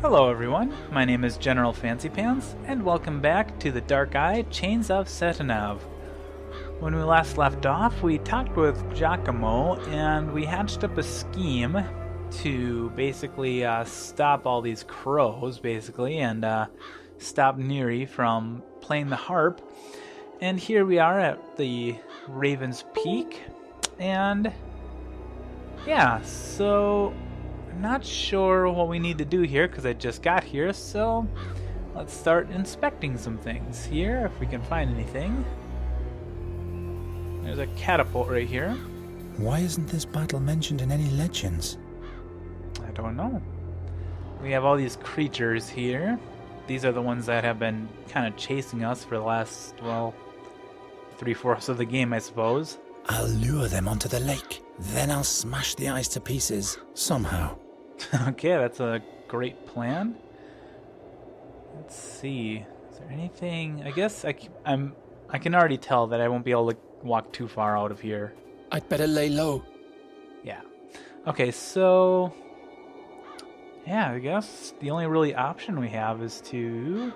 Hello everyone, my name is General Fancy Pants, and welcome back to the Dark Eye Chains of Satinav. When we last left off, we talked with Giacomo, and we hatched up a scheme to basically stop all these crows, and stop Nuri from playing the harp. And here we are at the Raven's Peak, and yeah, so I'm not sure what we need to do here because I just got here, so let's start inspecting some things here if we can find anything. There's a catapult right here. Why isn't this battle mentioned in any legends? I don't know. We have all these creatures here. These are the ones that have been kind of chasing us for the last, well, 3/4 of the game, I suppose. I'll lure them onto the lake. Then I'll smash the ice to pieces, somehow. Okay, that's a great plan. Let's see. Is there anything? I guess I can already tell that I won't be able to walk too far out of here. I'd better lay low. Yeah. Okay, so yeah, I guess the only really option we have is to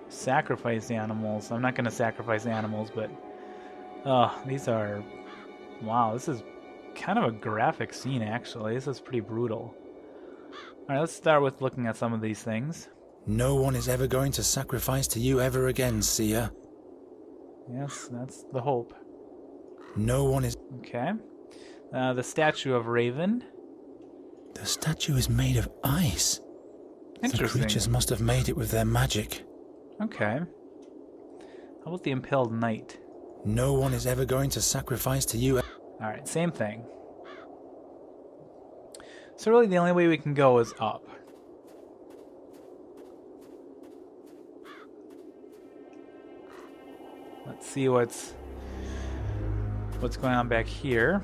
sacrifice animals. I'm not going to sacrifice animals, but these are, wow, this is kind of a graphic scene, actually. This is pretty brutal. Alright, let's start with looking at some of these things. No one is ever going to sacrifice to you ever again, seer. Yes, that's the hope. No one is... Okay. The statue of Raven. The statue is made of ice. Interesting. The creatures must have made it with their magic. Okay. How about the impaled knight? No one is ever going to sacrifice to you. Alright, same thing. So really the only way we can go is up. Let's see what's going on back here.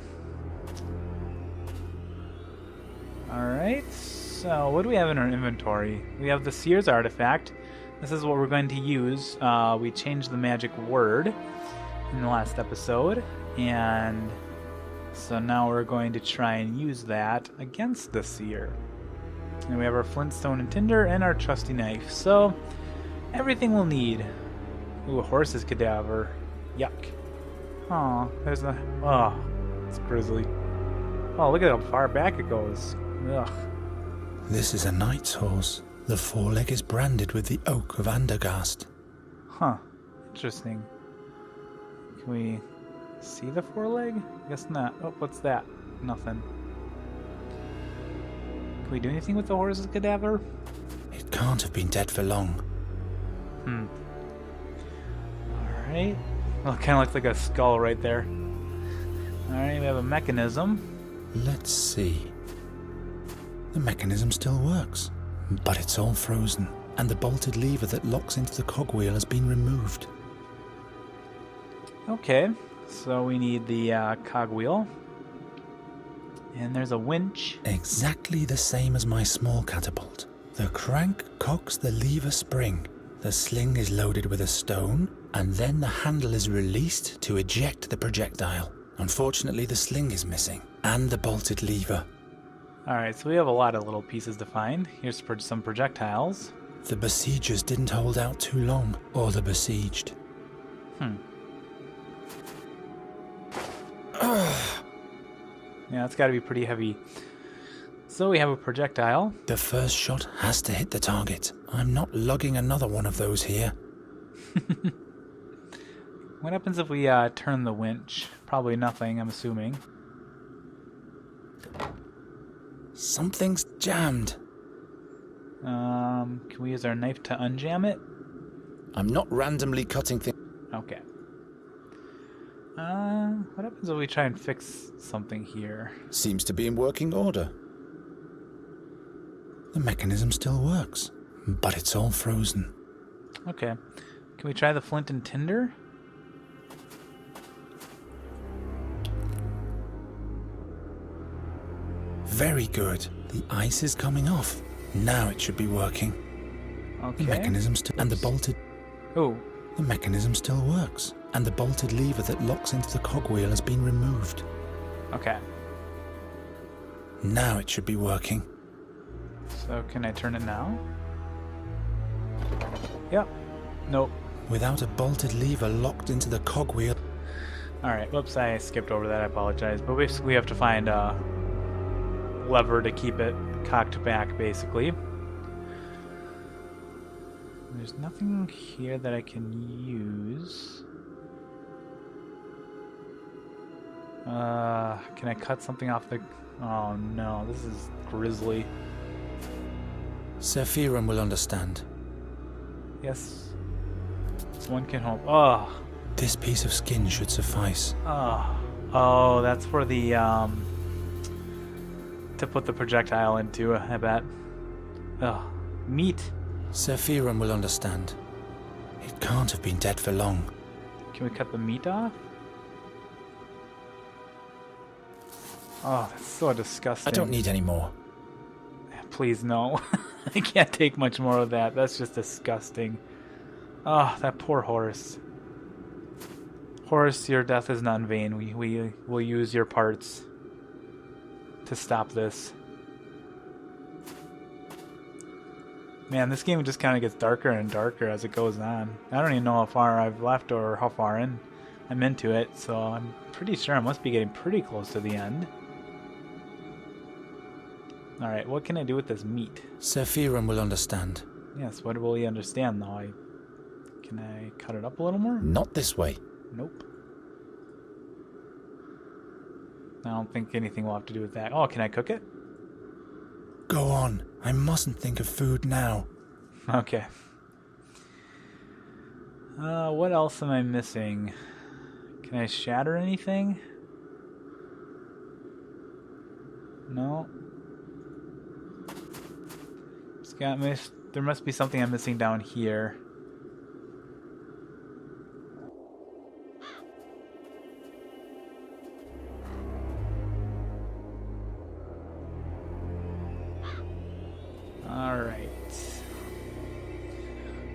Alright, so what do we have in our inventory? We have the Seer's artifact. This is what we're going to use. We changed the magic word in the last episode, and so now we're going to try and use that against the Seer. And we have our flintstone and tinder and our trusty knife. So everything we'll need. Ooh, a horse's cadaver. Yuck. Aw, there's a... Oh, it's grisly. Oh, look at how far back it goes. Ugh. This is a knight's horse. The foreleg is branded with the oak of Andergast. Huh. Interesting. Can we see the foreleg? Guess not. Oh, what's that? Nothing. Can we do anything with the horse's cadaver? It can't have been dead for long. Alright. Well, it kind of looks like a skull right there. Alright, we have a mechanism. Let's see. The mechanism still works, but it's all frozen, and the bolted lever that locks into the cogwheel has been removed. Okay, so we need the cogwheel. And there's a winch. Exactly the same as my small catapult. The crank cocks the lever spring. The sling is loaded with a stone, and then the handle is released to eject the projectile. Unfortunately, the sling is missing, and the bolted lever. Alright, so we have a lot of little pieces to find. Here's some projectiles. The besiegers didn't hold out too long, or the besieged. Yeah, it's got to be pretty heavy. So we have a projectile. The first shot has to hit the target. I'm not lugging another one of those here. What happens if we turn the winch? Probably nothing, I'm assuming. Something's jammed. Can we use our knife to unjam it? I'm not randomly cutting things. Okay. What happens if we try and fix something here? Seems to be in working order. The mechanism still works, but it's all frozen. Okay. Can we try the flint and tinder? Very good. The ice is coming off. Now it should be working. Okay. The mechanism still... And the bolted... Oh. The mechanism still works, and the bolted lever that locks into the cogwheel has been removed. Okay. Now it should be working. So can I turn it now? Yep. Nope. Without a bolted lever locked into the cogwheel. Alright, whoops, I skipped over that, I apologize. But basically we have to find a lever to keep it cocked back, basically. There's nothing here that I can use. Can I cut something off the... Oh no, this is grisly. Sephirum will understand. Yes. One can hope. Oh. This piece of skin should suffice. Oh. Oh, that's for the, to put the projectile into, I bet. Oh. Meat. Sephirum will understand. It can't have been dead for long. Can we cut the meat off? Oh, that's so disgusting. I don't need any more. Please, no. I can't take much more of that. That's just disgusting. Oh, that poor horse. Horse, your death is not in vain. We will use your parts to stop this. Man, this game just kind of gets darker and darker as it goes on. I don't even know how far I've left or how far in I'm into it, so I'm pretty sure I must be getting pretty close to the end. Alright, what can I do with this meat? Sephirum will understand. Yes, what will he understand though? Can I cut it up a little more? Not this way. Nope. I don't think anything will have to do with that. Oh, can I cook it? Go on. I mustn't think of food now. Okay. What else am I missing? Can I shatter anything? No. There must be something I'm missing down here. Alright.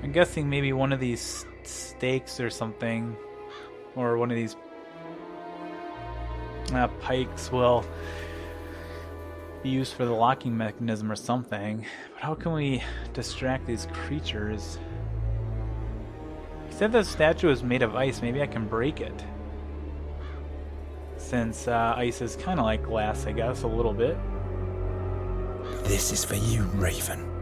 I'm guessing maybe one of these stakes or something, or one of these pikes will be used for the locking mechanism or something. But how can we distract these creatures? He said the statue is made of ice. Maybe I can break it. Since ice is kind of like glass, I guess, a little bit. This is for you, Raven.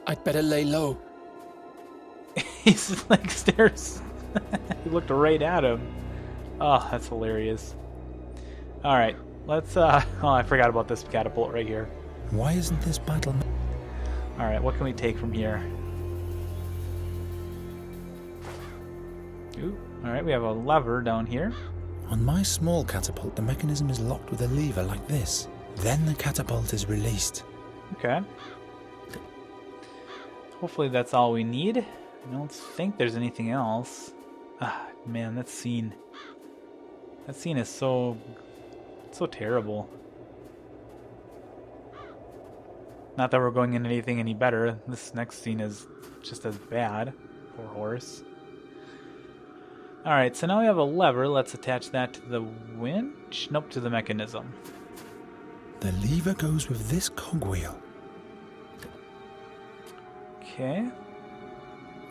I'd better lay low. He's like stares. He looked right at him. Oh, that's hilarious. Alright, let's oh, I forgot about this catapult right here. Why isn't this battle... Alright, what can we take from here? Ooh, alright, we have a lever down here. On my small catapult, the mechanism is locked with a lever like this. Then the catapult is released. Okay. Hopefully that's all we need. I don't think there's anything else. Ah, man, that scene. That scene is so terrible. Not that we're going into anything any better. This next scene is just as bad. Poor horse. Alright, so now we have a lever. Let's attach that to the winch. Nope, to the mechanism. The lever goes with this cogwheel. Okay.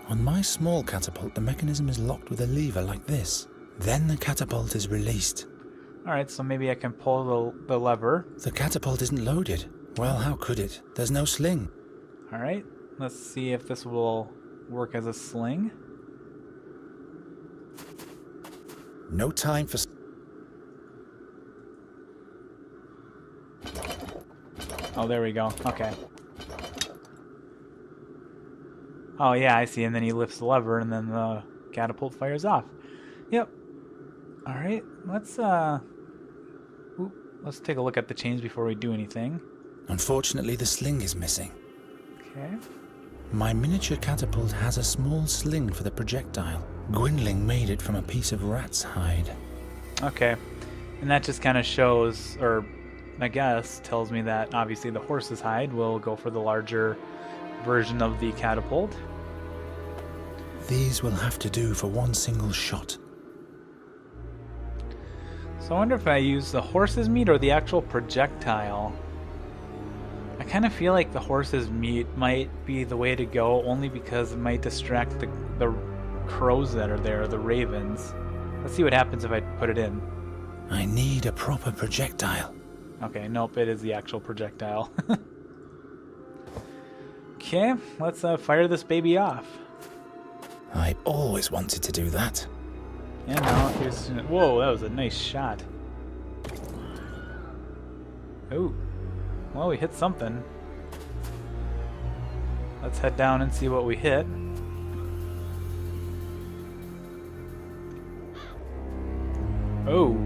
On my small catapult, the mechanism is locked with a lever like this. Then the catapult is released. Alright, so maybe I can pull the lever. The catapult isn't loaded. Well, how could it? There's no sling. Alright, let's see if this will work as a sling. No time for... Oh, there we go. Okay. Oh, yeah, I see. And then he lifts the lever, and then the catapult fires off. Yep. Alright, let's take a look at the chains before we do anything. Unfortunately, the sling is missing. Okay. My miniature catapult has a small sling for the projectile. Gwynling made it from a piece of rat's hide. Okay. And that just kind of shows, or I guess tells me that obviously the horse's hide will go for the larger version of the catapult. These will have to do for one single shot. So I wonder if I use the horse's meat or the actual projectile. I kind of feel like the horse's meat might be the way to go, only because it might distract the crows that are there, the ravens. Let's see what happens if I put it in. I need a proper projectile. Okay, nope, it is the actual projectile. Okay, let's fire this baby off. I always wanted to do that. And now here's... Whoa, that was a nice shot. Oh. Well, we hit something. Let's head down and see what we hit. Oh.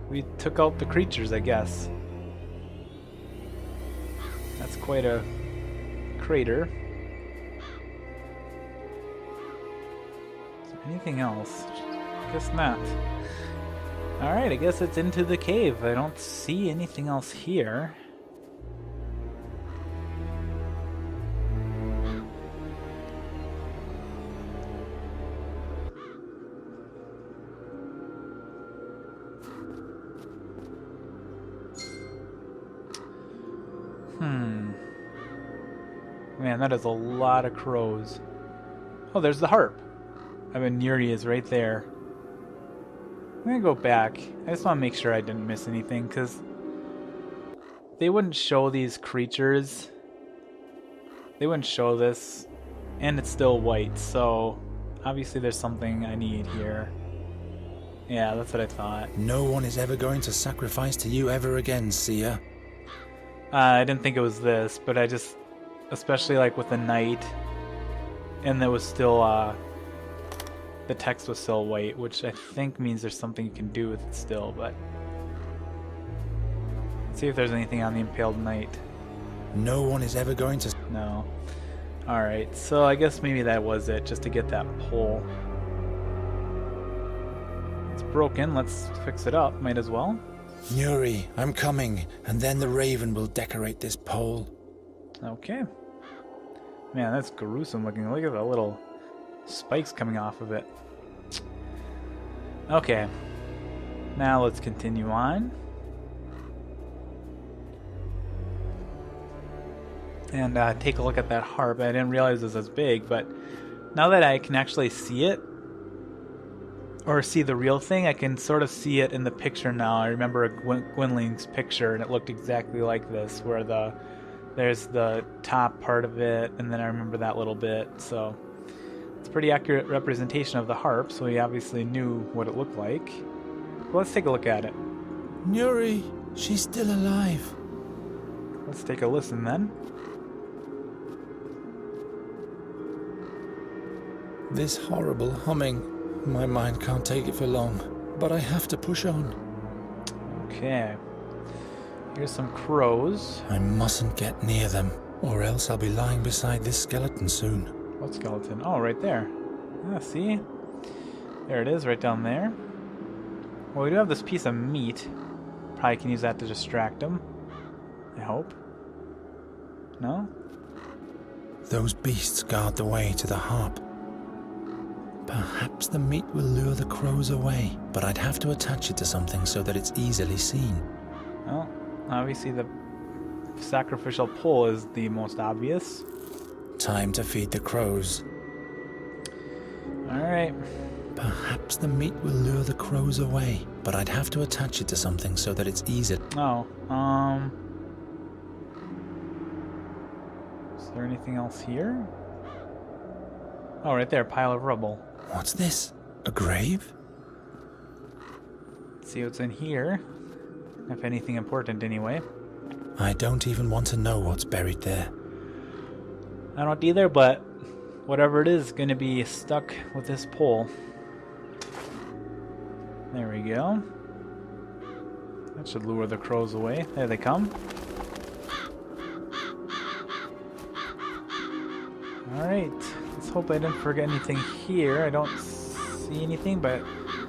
We took out the creatures, I guess. That's quite a crater. Is there anything else? Guess not. Alright, I guess it's into the cave. I don't see anything else here. Man, that is a lot of crows. Oh, there's the harp. I mean, Nuri is right there. I'm gonna go back. I just want to make sure I didn't miss anything, because they wouldn't show these creatures. They wouldn't show this, and it's still white, so obviously there's something I need here. Yeah, that's what I thought. No one is ever going to sacrifice to you ever again, Seer. I didn't think it was this, but I just, especially like with the night, and there was still the text was still white, which I think means there's something you can do with it still, but let's see if there's anything on the Impaled Knight. No one is ever going to... No. Alright, so I guess maybe that was it, just to get that pole. It's broken, let's fix it up, might as well. Nuri, I'm coming, and then the raven will decorate this pole. Okay. Man, that's gruesome looking. Look at the little spikes coming off of it. Okay. Now let's continue on. And take a look at that harp. I didn't realize it was as big, but now that I can actually see it, or see the real thing, I can sort of see it in the picture now. I remember Gwynling's picture, and it looked exactly like this, where there's the top part of it, and then I remember that little bit. So it's a pretty accurate representation of the harp, so we obviously knew what it looked like. Well, let's take a look at it. Nuri, she's still alive. Let's take a listen then. This horrible humming. My mind can't take it for long, but I have to push on. Okay. Here's some crows. I mustn't get near them, or else I'll be lying beside this skeleton soon. What skeleton? Oh, right there. Ah, see? There it is, right down there. Well, we do have this piece of meat. Probably can use that to distract him. I hope. No? Those beasts guard the way to the harp. Perhaps the meat will lure the crows away, but I'd have to attach it to something so that it's easily seen. Well, obviously the sacrificial pole is the most obvious. Time to feed the crows. Alright. Perhaps the meat will lure the crows away, but I'd have to attach it to something so that it's easy. Oh, is there anything else here? Oh, right there, pile of rubble. What's this? A grave? Let's see what's in here. If anything important, anyway. I don't even want to know what's buried there. I don't either, but whatever it is going to be stuck with this pole. There we go. That should lure the crows away. There they come. Alright. Let's hope I didn't forget anything here. I don't see anything, but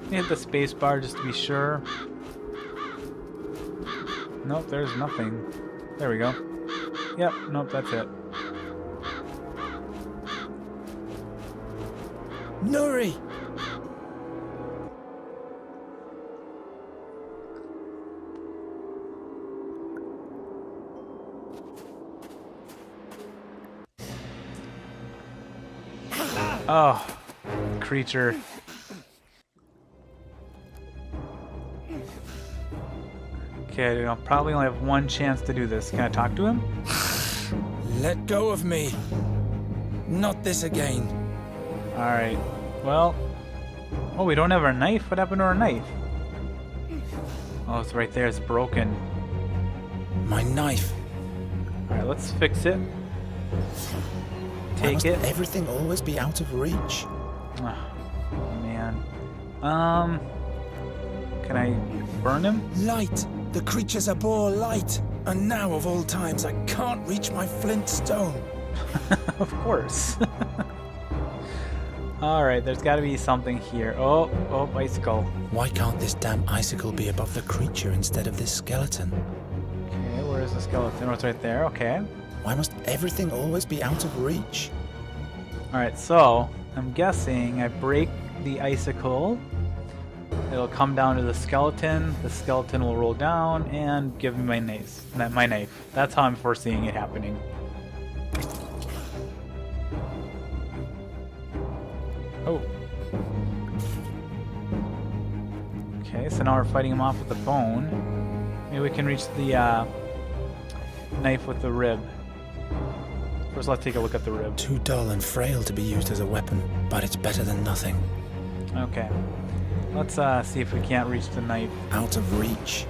hit the space bar just to be sure. Nope, there's nothing. There we go. Yep, nope, that's it. Nuri! Oh, creature. Okay, I'll probably only have one chance to do this. Can I talk to him? Let go of me. Not this again. Alright. Well. Oh, we don't have our knife? What happened to our knife? Oh, it's right there. It's broken. My knife. Alright, let's fix it. Why Take must it. everything always be out of reach? Oh, man. Can I burn him? Light! The creatures abhor light! And now, of all times, I can't reach my flint stone. Of course. Alright, there's got to be something here. Oh, icicle. Why can't this damn icicle be above the creature instead of this skeleton? Okay, where is the skeleton? Oh, it's right there. Okay. Why must everything always be out of reach? Alright, so I'm guessing I break the icicle. It'll come down to the skeleton will roll down and give me my knife. That's how I'm foreseeing it happening. Oh. Okay, so now we're fighting him off with the bone. Maybe we can reach the knife with the rib. First, let's take a look at the rib. Too dull and frail to be used as a weapon, but it's better than nothing. Okay. Let's see if we can't reach the knife. Out of reach.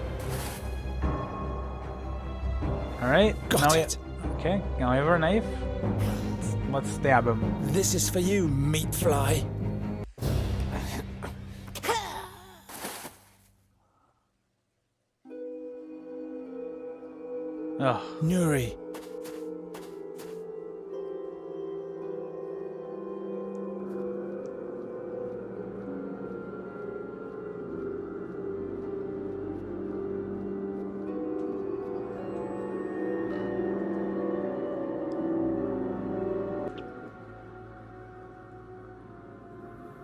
Alright. Got it. Okay, now we have our knife. Let's stab him. This is for you, meat fly. Ugh. Nuri.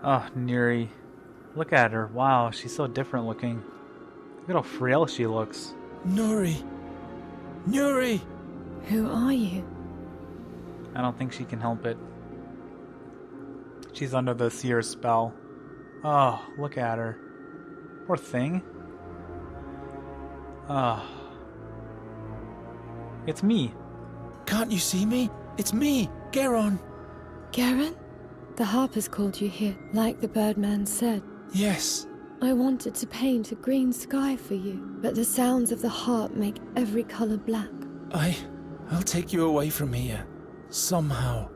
Oh, Nuri. Look at her. Wow, she's so different looking. Look at how frail she looks. Nuri. Nuri! Who are you? I don't think she can help it. She's under the seer spell. Oh, look at her. Poor thing. Oh. It's me. Can't you see me? It's me, Geron. Garen? The harpers called you here, like the birdman said. Yes. I wanted to paint a green sky for you, but the sounds of the harp make every color black. I'll take you away from here. Somehow.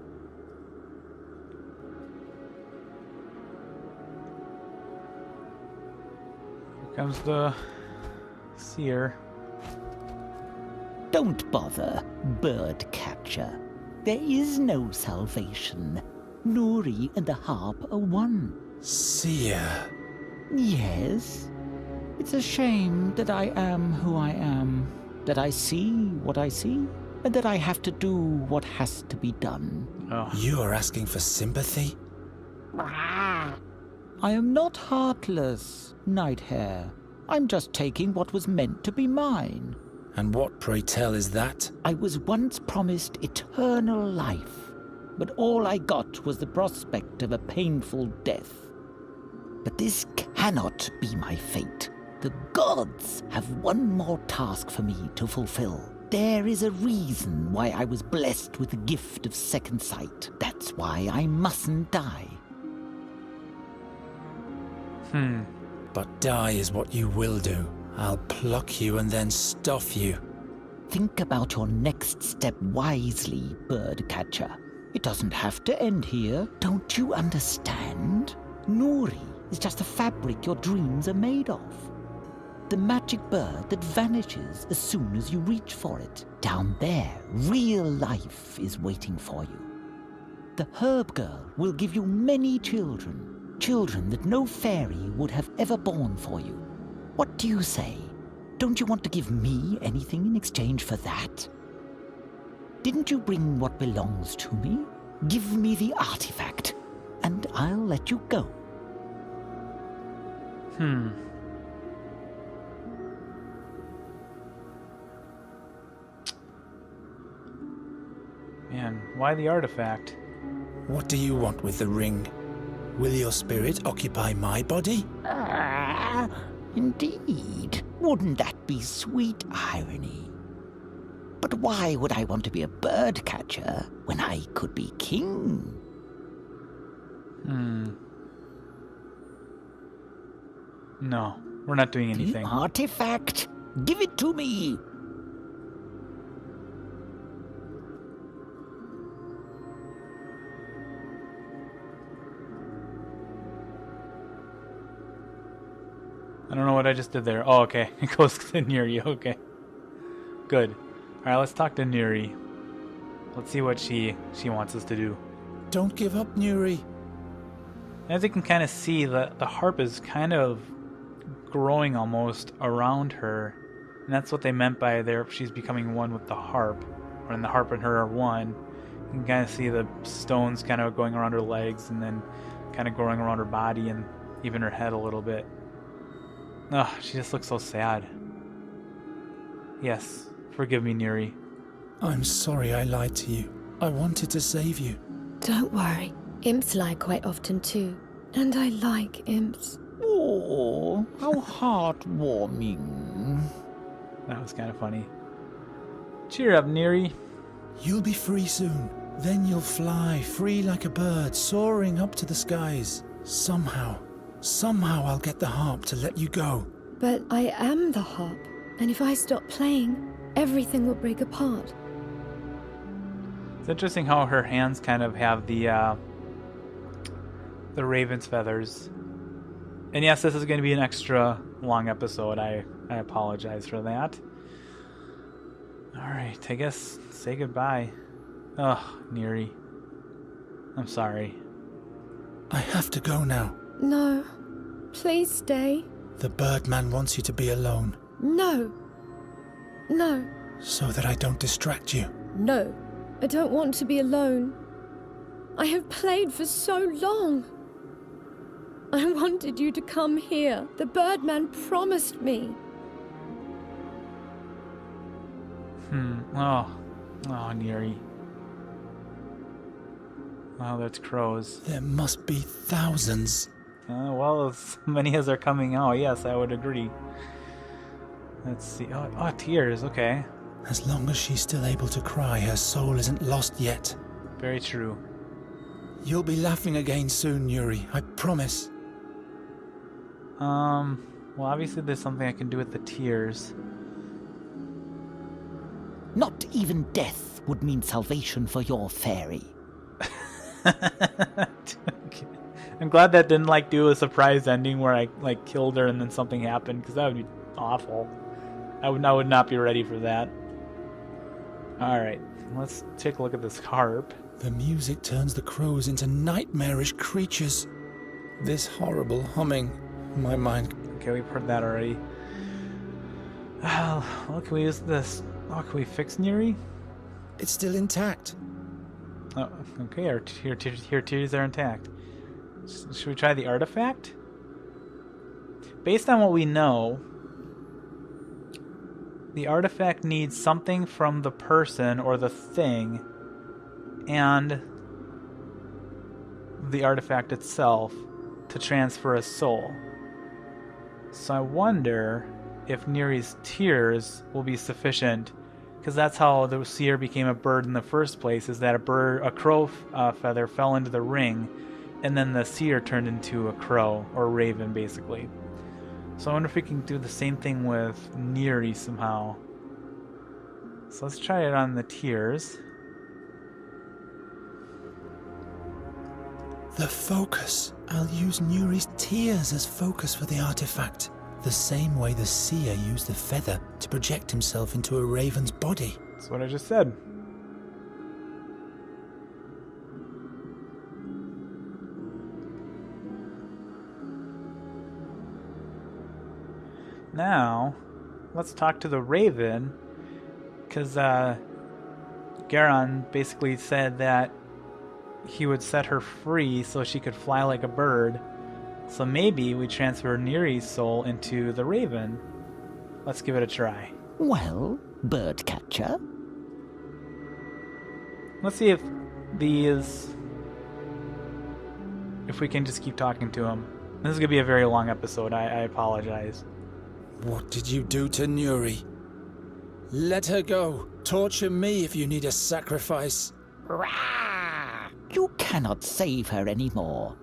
Here comes the seer. Don't bother, bird catcher. There is no salvation. Nuri and the harp are one. Seer. Yes. It's a shame that I am who I am, that I see what I see, and that I have to do what has to be done. Oh. You are asking for sympathy? I am not heartless, Nighthare. I'm just taking what was meant to be mine. And what, pray tell, is that? I was once promised eternal life, but all I got was the prospect of a painful death. But this cannot be my fate. The gods have one more task for me to fulfill. There is a reason why I was blessed with the gift of second sight. That's why I mustn't die. But die is what you will do. I'll pluck you and then stuff you. Think about your next step wisely, bird catcher. It doesn't have to end here. Don't you understand? Nuri is just the fabric your dreams are made of. The magic bird that vanishes as soon as you reach for it. Down there, real life is waiting for you. The herb girl will give you many children. Children that no fairy would have ever born for you. What do you say? Don't you want to give me anything in exchange for that? Didn't you bring what belongs to me? Give me the artifact, and I'll let you go. Man, why the artifact? What do you want with the ring? Will your spirit occupy my body? Ah, indeed. Wouldn't that be sweet irony? But why would I want to be a bird catcher when I could be king? No, we're not doing anything. The artifact? Give it to me! I don't know what I just did there. Oh, okay. It goes to Nuri. Okay. Good. Alright, let's talk to Nuri. Let's see what she wants us to do. Don't give up, Nuri. As you can kind of see, the harp is kind of growing almost around her. And that's what they meant by there. She's becoming one with the harp. When the harp and her are one. You can kind of see the stones kind of going around her legs and then kind of growing around her body and even her head a little bit. Ugh, she just looks so sad. Yes, forgive me, Nuri. I'm sorry I lied to you. I wanted to save you. Don't worry. Imps lie quite often too. And I like imps. Oh, how heartwarming. That was kind of funny. Cheer up, Nuri. You'll be free soon. Then you'll fly, free like a bird, soaring up to the skies. Somehow I'll get the harp to let you go. But I am the harp. And if I stop playing, everything will break apart. It's interesting how her hands kind of have the raven's feathers. And yes, this is going to be an extra long episode. I apologize for that. Alright, I guess say goodbye. Ugh, Nuri. I'm sorry. I have to go now. No. Please stay. The Birdman wants you to be alone. No. No. So that I don't distract you. No. I don't want to be alone. I have played for so long. I wanted you to come here. The Birdman promised me. Oh, Nuri. Wow, that's crows. There must be thousands. Well, as many as are coming out, yes, I would agree. Let's see. Oh, tears, okay. As long as she's still able to cry, her soul isn't lost yet. Very true. You'll be laughing again soon, Nuri. I promise. Well, obviously there's something I can do with the tears. Not even death would mean salvation for your fairy. Okay. I'm glad that didn't do a surprise ending where I killed her and then something happened, because that would be awful. I would not be ready for that. Alright, let's take a look at this harp. The music turns the crows into nightmarish creatures. This horrible humming. My mind. Okay, we've heard that already. Well, can we use this? Oh, can we fix Nuri? It's still intact. Oh, okay, our tears are intact. Should we try the artifact? Based on what we know, the artifact needs something from the person or the thing and the artifact itself to transfer a soul. So I wonder if Nuri's tears will be sufficient, because that's how the seer became a bird in the first place, is that a crow feather fell into the ring, and then the seer turned into a crow, or raven, basically. So I wonder if we can do the same thing with Nuri somehow. So let's try it on the tears. The focus. I'll use Nuri's tears as focus for the artifact. The same way the seer used the feather to project himself into a raven's body. That's what I just said. Now, let's talk to the raven, because Garon basically said that he would set her free so she could fly like a bird. So maybe we transfer Nuri's soul into the raven. Let's give it a try. Well, birdcatcher? Let's see if these... if we can just keep talking to him. This is going to be a very long episode. I apologize. What did you do to Nuri? Let her go. Torture me if you need a sacrifice. Rah! You cannot save her anymore.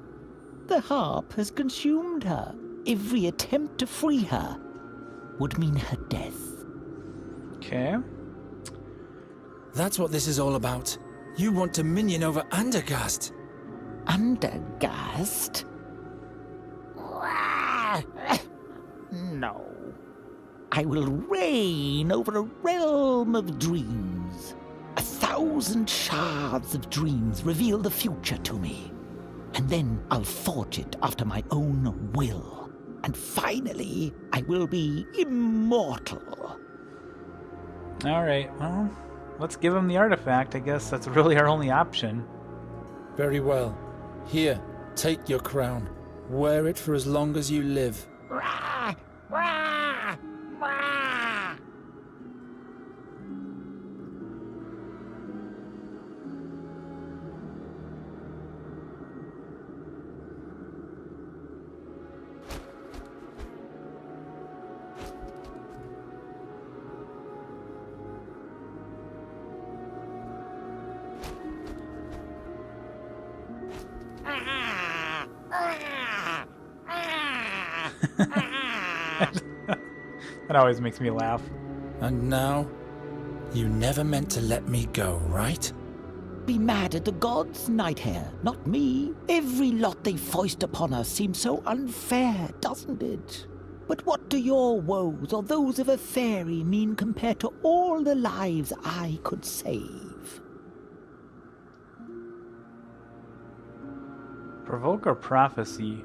The harp has consumed her. Every attempt to free her would mean her death. Okay. That's what this is all about. You want to minion over Andergast. Andergast? No. I will reign over a realm of dreams. 1,000 shards of dreams reveal the future to me. And then I'll forge it after my own will. And finally, I will be immortal. Alright, well, let's give him the artifact. I guess that's really our only option. Very well. Here, take your crown. Wear it for as long as you live. Rah! Rah! Rah! That always makes me laugh. And now, you never meant to let me go, right? Be mad at the gods, Nighthair, not me. Every lot they foist upon us seems so unfair, doesn't it? But what do your woes or those of a fairy mean compared to all the lives I could save? Provoke or prophecy?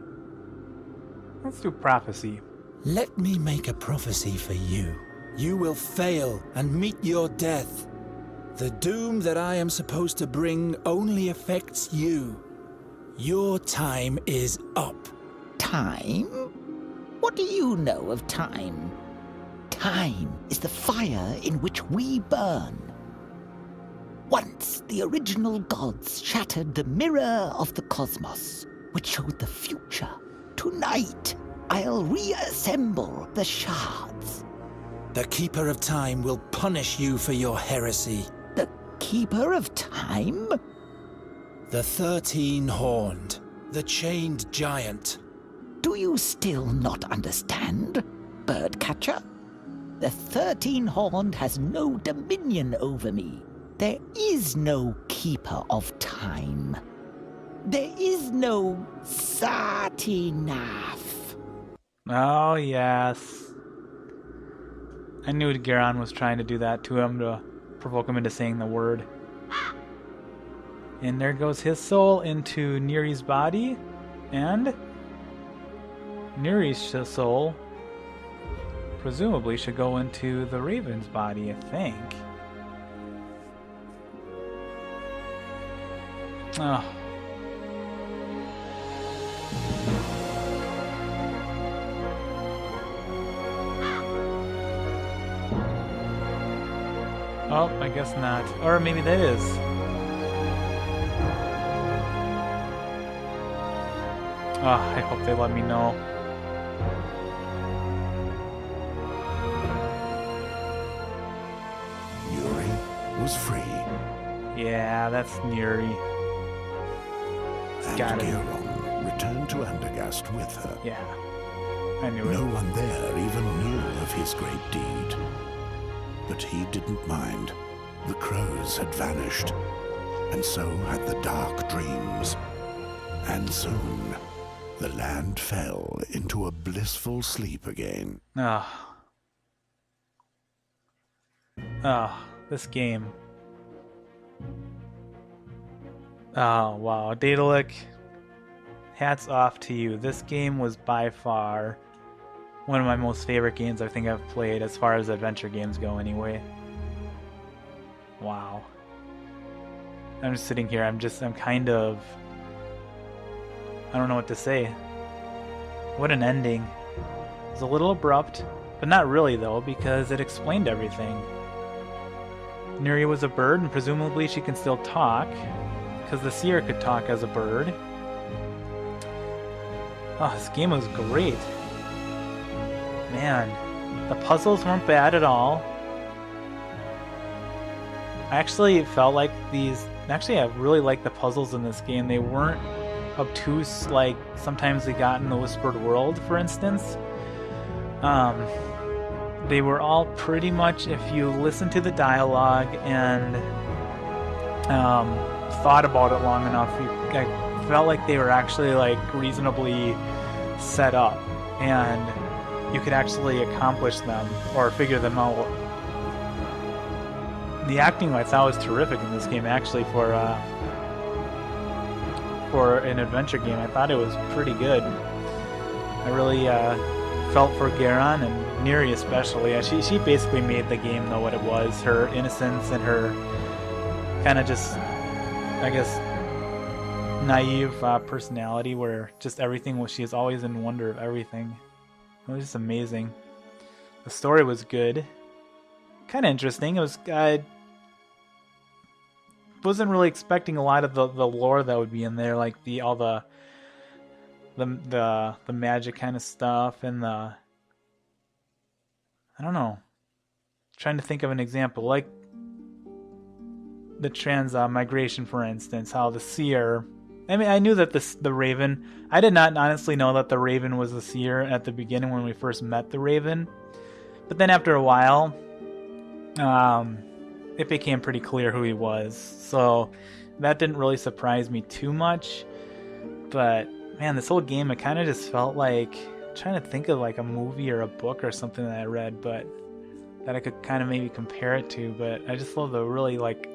Let's do prophecy. Let me make a prophecy for you. You will fail and meet your death. The doom that I am supposed to bring only affects you. Your time is up. Time? What do you know of time? Time is the fire in which we burn. Once the original gods shattered the mirror of the cosmos, which showed the future. Tonight, I'll reassemble the shards. The Keeper of Time will punish you for your heresy. The Keeper of Time? The 13-horned, the chained giant. Do you still not understand, birdcatcher? The 13-horned has no dominion over me. There is no Keeper of Time. There is no Satinav. Oh, yes. I knew Garon was trying to do that to him to provoke him into saying the word. And there goes his soul into Nuri's body. And Nuri's soul presumably should go into the raven's body, I think. Oh. Oh, I guess not. Or maybe that is. Oh, I hope they let me know. Nuri was free. Yeah, that's Nuri. And Got it. Garon returned to Andergast with her. Yeah, I knew it. No one there even knew of his great deed. But he didn't mind. The crows had vanished, and so had the dark dreams. And soon, the land fell into a blissful sleep again. Oh. Oh, this game. Oh, wow. Daedalic, hats off to you. This game was by far one of my most favorite games I think I've played, as far as adventure games go anyway. Wow. I'm just sitting here. I'm kind of, I don't know what to say. What an ending. It was a little abrupt, but not really though, because it explained everything. Nuri was a bird, and presumably she can still talk, because the seer could talk as a bird. Oh, this game was great. Man, the puzzles weren't bad at all. I actually felt like I really liked the puzzles in this game. They weren't obtuse like sometimes they got in the Whispered World, for instance. They were all pretty much, if you listen to the dialogue and thought about it long enough, I felt like they were actually like reasonably set up, and you could actually accomplish them or figure them out. The acting I thought was terrific in this game, actually, for an adventure game. I thought it was pretty good. I really felt for Garon and Nuri especially. She basically made the game know what it was. Her innocence and her kind of just, I guess, naive personality, where just everything was, she is always in wonder of everything. It was just amazing. The story was good. Kind of interesting. It was, I wasn't really expecting a lot of the lore that would be in there, like all the magic kind of stuff, and I don't know. Trying to think of an example, like the transmigration, for instance, how the seer. I mean, I knew that the Raven. I did not honestly know that the Raven was the seer at the beginning when we first met the Raven, but then after a while, it became pretty clear who he was. So that didn't really surprise me too much. But man, this whole game, it kind of just felt like, trying to think of like a movie or a book or something that I read, but that I could kind of maybe compare it to. But I just love the really, like,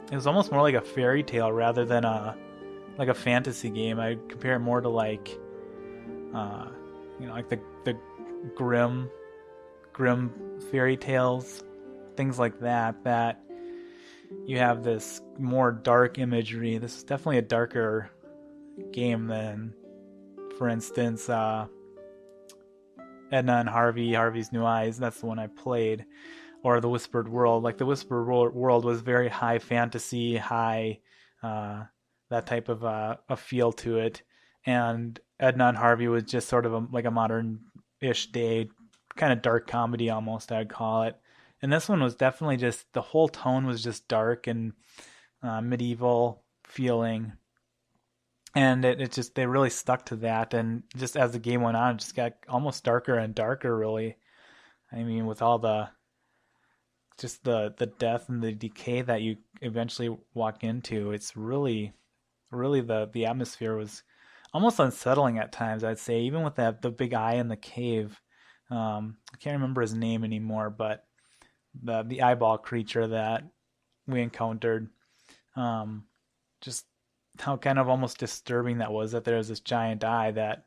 it was almost more like a fairy tale rather than a fantasy game. I compare it more to like like the grim fairy tales, things like that you have this more dark imagery. This is definitely a darker game than, for instance, Edna and Harvey's New Eyes. That's the one I played. Or the Whispered World. Like, the Whispered World was very high fantasy, high that type of a feel to it. And Edna and Harvey was just sort of like a modern-ish day, kind of dark comedy almost, I'd call it. And this one was definitely just, the whole tone was just dark and medieval feeling. And it just, they really stuck to that. And just as the game went on, it just got almost darker and darker, really. I mean, with all the death and the decay that you eventually walk into, it's really the atmosphere was almost unsettling at times, I'd say, even with the big eye in the cave. I can't remember his name anymore, but the eyeball creature that we encountered, just how kind of almost disturbing that was, that there was this giant eye that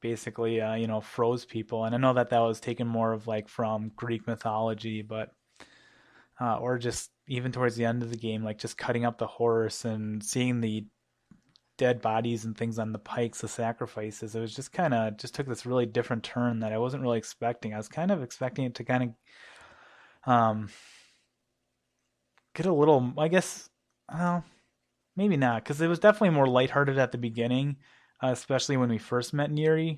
basically froze people. And I know that was taken more of like from Greek mythology, but or just even towards the end of the game, like just cutting up the horse and seeing the dead bodies and things on the pikes, the sacrifices. It was just kind of took this really different turn that I wasn't really expecting. I was kind of expecting it to kind of get a little, I guess, well, maybe not, because it was definitely more lighthearted at the beginning, especially when we first met Nuri.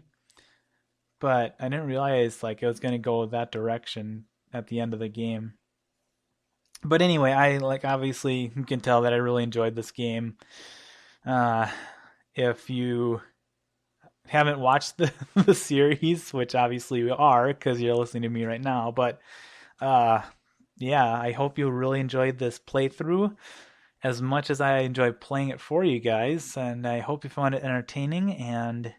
But I didn't realize like it was going to go that direction at the end of the game. But anyway, I obviously you can tell that I really enjoyed this game. If you haven't watched the series, which obviously you are because you're listening to me right now, but yeah, I hope you really enjoyed this playthrough as much as I enjoyed playing it for you guys, and I hope you found it entertaining and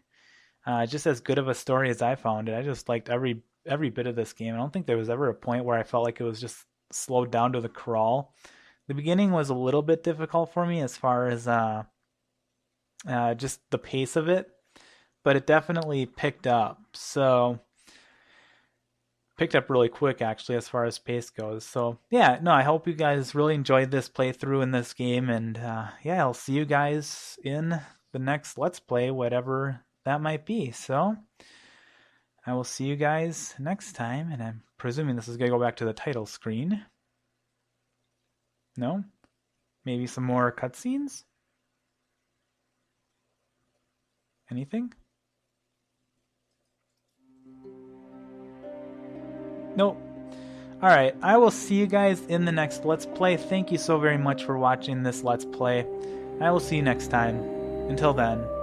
just as good of a story as I found it. I just liked every bit of this game. I don't think there was ever a point where I felt like it was just slowed down to the crawl. The beginning was a little bit difficult for me as far as just the pace of it, but it definitely picked up. So picked up really quick, actually, as far as pace goes. So, yeah, no, I hope you guys really enjoyed this playthrough in this game. And, yeah, I'll see you guys in the next Let's Play, whatever that might be. So, I will see you guys next time. And I'm presuming this is going to go back to the title screen. No? Maybe some more cutscenes? Anything? Nope. Alright, I will see you guys in the next Let's Play. Thank you so very much for watching this Let's Play. I will see you next time. Until then.